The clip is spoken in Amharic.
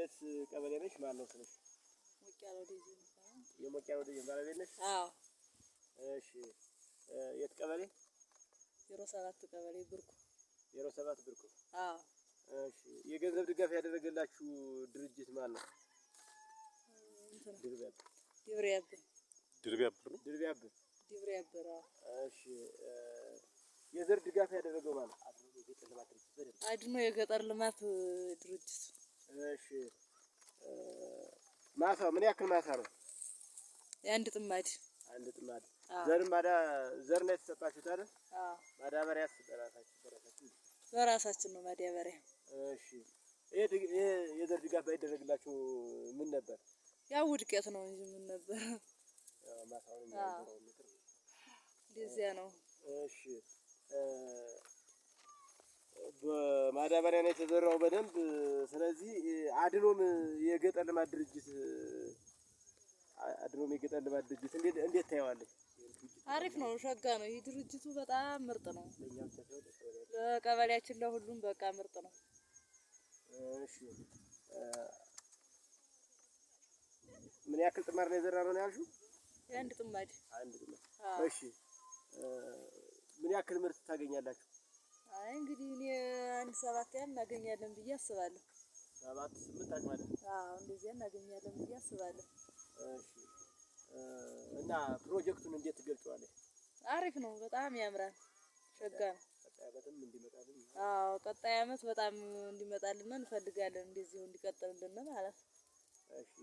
የት ቀበሌ ነሽ? ማን ነው ስምሽ? ሞቂያለው ደጅ ነው። የሞቂያለው ደጅ ባለቤት ነሽ? አዎ። እሺ የት ቀበሌ? 07 ቀበሌ ብርቁ። 07 ብርቁ። አዎ። እሺ የገንዘብ ድጋፍ ያደረገላችሁ ድርጅት ማን ነው? ድርቢያብር። እሺ የዘር ድጋፍ ያደረገው ማለት አድኖ የገጠር ልማት ድርጅት። እሺ ማሳው ምን ያክል ማሳ ነው? የአንድ ጥማድ። አንድ ጥማድ። ዘር ነው የተሰጣችሁት አይደል? አዎ። ማዳበሪያስ በራሳችን ነው ማዳበሪያ። እሺ ይሄ የዘር ድጋፍ ባይደረግላችሁ ምን ነበር? ያው ውድቀት ነው እንጂ ምን ነበር? ማሳውን እንደዚያ ነው። እሺ በማዳበሪያ ነው የተዘራው በደንብ። ስለዚህ አድኖም የገጠር ልማት ድርጅት እንዴት ታየዋለሽ? አሪፍ ነው፣ ሸጋ ነው። ይህ ድርጅቱ በጣም ምርጥ ነው። ለቀበሌያችን ለሁሉም በቃ ምርጥ ነው። እሺ ምን ያክል ጥማድ ነው የዘራነው ያልሽው? የአንድ ጥማድ። አንድ ጥማድ። እሺ ምን ያክል ምርት ታገኛላችሁ? አይ እንግዲህ እኔ 1-7 ያን እናገኛለን ብዬ አስባለሁ። 7-8 ማለት ነው? አዎ እንደዚያ እናገኛለን ብዬ አስባለሁ። እሺ እና ፕሮጀክቱን እንዴት ትገልጪዋለሽ? አሪፍ ነው፣ በጣም ያምራል፣ ሸጋ ነው። ቀጣይ ዓመትም እንዲመጣልን። አዎ ቀጣይ ዓመት በጣም እንዲመጣልን እንፈልጋለን፣ እንደዚሁ እንዲቀጥልልን ማለት። እሺ